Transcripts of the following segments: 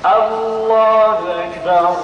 Allahu Ekber.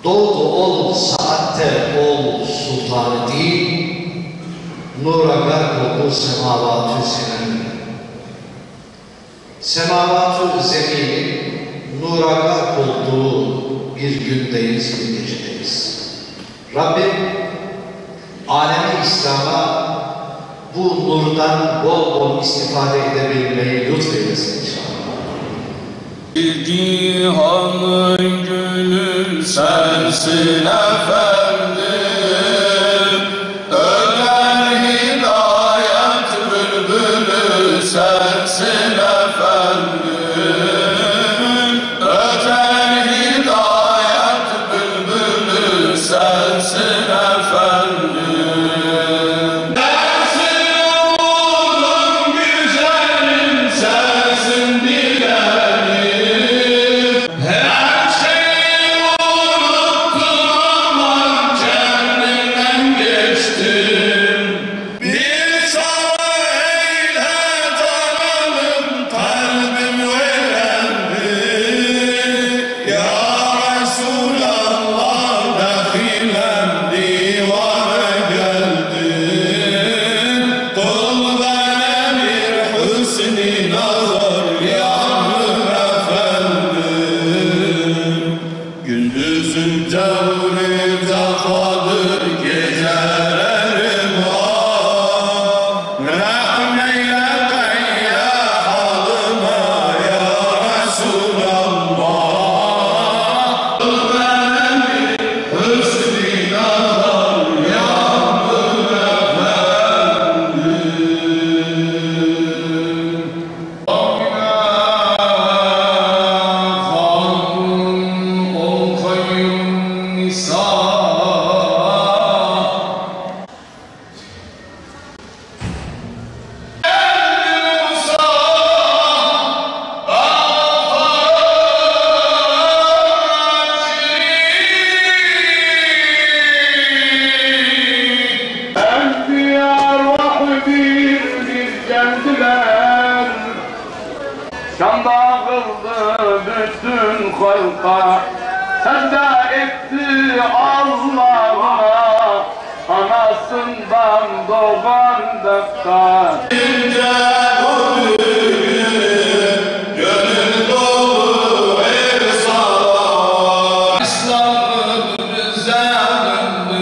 Doğdu ol saatte ol sultanı değil, nura gark oldu semavatü zemin. Semavatü zeminin nura gark olduğu bir gündeyiz, bir gecedeyiz. Rabbim alemi İslam'a bu nurdan bol bol istifade edebilmeyi lütfeylesin inşallah. Cihanın gülü sensin efendim, öter hidayet bülbülü sensin efendim, öter hidayet bülbülü sensin efendim. Gündüzün cevri zafadır gecelerim var. Rahmeyle ya halıma ya Resulallah. Benim hüsnü nazar yandım efendim. Can dağıldı bütün halka, secde etti Allah'ına, anasından doğan dakika. Gönül dolu ersala, İslam'ın bize döndü.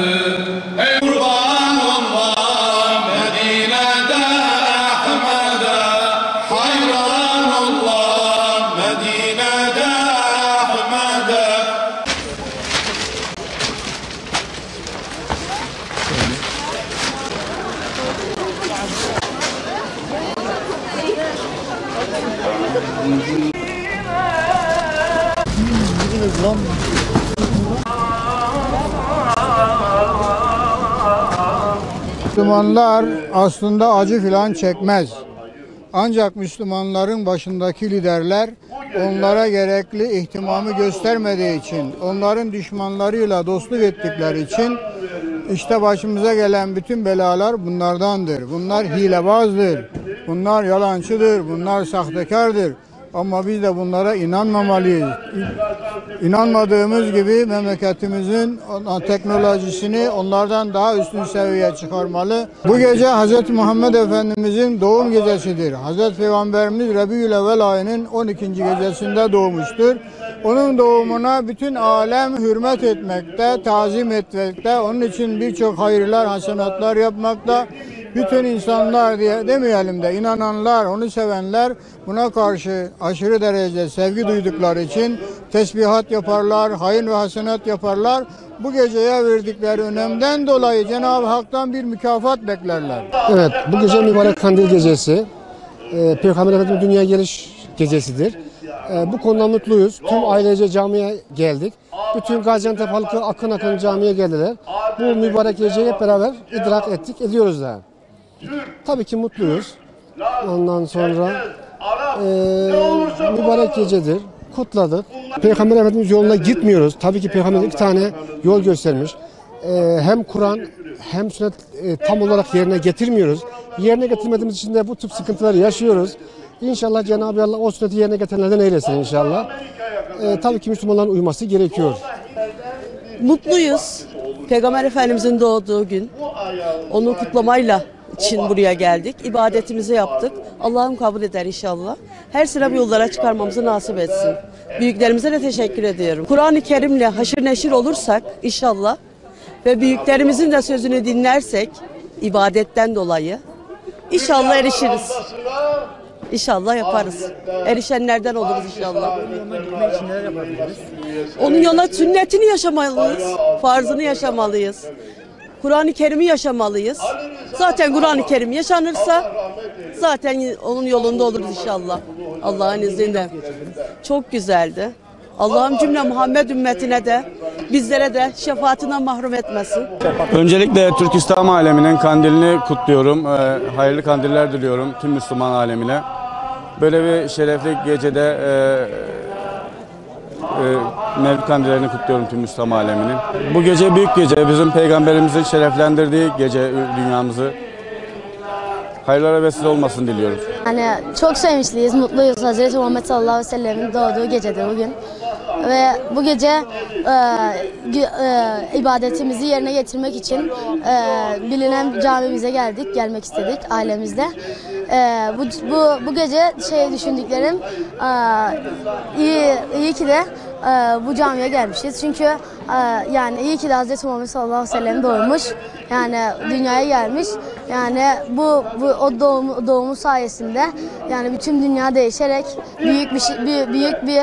Müslümanlar aslında acı filan çekmez. Ancak Müslümanların başındaki liderler onlara gerekli ihtimamı göstermediği için, onların düşmanlarıyla dostluk ettikleri için işte başımıza gelen bütün belalar bunlardandır. Bunlar hilebazdır, bunlar yalancıdır, bunlar sahtekardır. Ama biz de bunlara inanmamalıyız. İnanmadığımız gibi memleketimizin teknolojisini onlardan daha üstün seviyeye çıkarmalı. Bu gece Hz. Muhammed Efendimizin doğum gecesidir. Hz. Peygamberimiz Rabiülevvel ayının 12. gecesinde doğmuştur. Onun doğumuna bütün alem hürmet etmekte, tazim etmekte. Onun için birçok hayırlar, hasenatlar yapmakta. Bütün insanlar diye demeyelim de inananlar, onu sevenler buna karşı aşırı derece sevgi duydukları için tesbihat yaparlar, hayır ve hasenat yaparlar. Bu geceye verdikleri önemden dolayı Cenab-ı Hak'tan bir mükafat beklerler. Evet, bu gece mübarek Kandil gecesi. Peygamber Efendimiz dünyaya geliş gecesidir. Bu konuda mutluyuz. Tüm ailece camiye geldik. Bütün Gaziantep halkı akın akın camiye geldiler. Bu mübarek geceyi hep beraber idrak ettik, ediyoruz da. Tabii ki mutluyuz. Ondan sonra mübarek gecedir. Kutladık. Peygamber Efendimiz yoluna gitmiyoruz. Tabii ki Peygamber iki tane yol göstermiş. Hem Kur'an hem sünnet tam olarak yerine getirmiyoruz. Yerine getirmediğimiz için de bu tip sıkıntıları yaşıyoruz. İnşallah Cenab-ı Allah o sünneti yerine getirenlerden eylesin inşallah. Tabii ki Müslümanların uyması gerekiyor. Mutluyuz. Peygamber Efendimizin doğduğu gün. Onu kutlamayla için buraya geldik. İbadetimizi yaptık. Allah'ım kabul eder inşallah. Her sıra bu yollara çıkarmamızı nasip etsin. Büyüklerimize de teşekkür ediyorum. Kur'an-ı Kerim'le haşır neşir olursak inşallah ve büyüklerimizin de sözünü dinlersek ibadetten dolayı inşallah erişiriz. İnşallah yaparız. Erişenlerden oluruz inşallah. Onun yoluna sünnetini yaşamalıyız. Farzını yaşamalıyız. Kur'an-ı Kerim'i yaşamalıyız. Zaten Kur'an-ı Kerim yaşanırsa zaten onun yolunda oluruz inşallah. Allah'ın izniyle. Çok güzeldi. Allah'ım cümle Muhammed ümmetine de bizlere de şefaatinden mahrum etmesin. Öncelikle Türk İslam aleminin kandilini kutluyorum. Hayırlı kandiller diliyorum tüm Müslüman alemine. Böyle bir şerefli gecede Mevlid kandillerini kutluyorum tüm Müslüman aleminin. Bu gece büyük gece, bizim peygamberimizin şereflendirdiği gece dünyamızı. Hayırlara vesile olmasını diliyoruz. Yani çok sevinçliyiz, mutluyuz. Hazreti Muhammed sallallahu aleyhi ve sellem'in doğduğu gecedir bugün. Ve bu gece ibadetimizi yerine getirmek için bilinen camimize gelmek istedik ailemizle. Bu gece düşündüklerim iyi ki de bu camiye gelmişiz. Çünkü yani iyi ki de Hazreti Muhammed sallallahu aleyhi ve sellem doğmuş. Yani dünyaya gelmiş. Yani o doğumu sayesinde yani bütün dünya değişerek büyük bir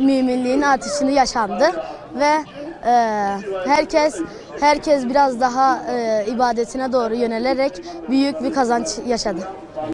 müminliğin artışını yaşandı ve herkes biraz daha ibadetine doğru yönelerek büyük bir kazanç yaşadı.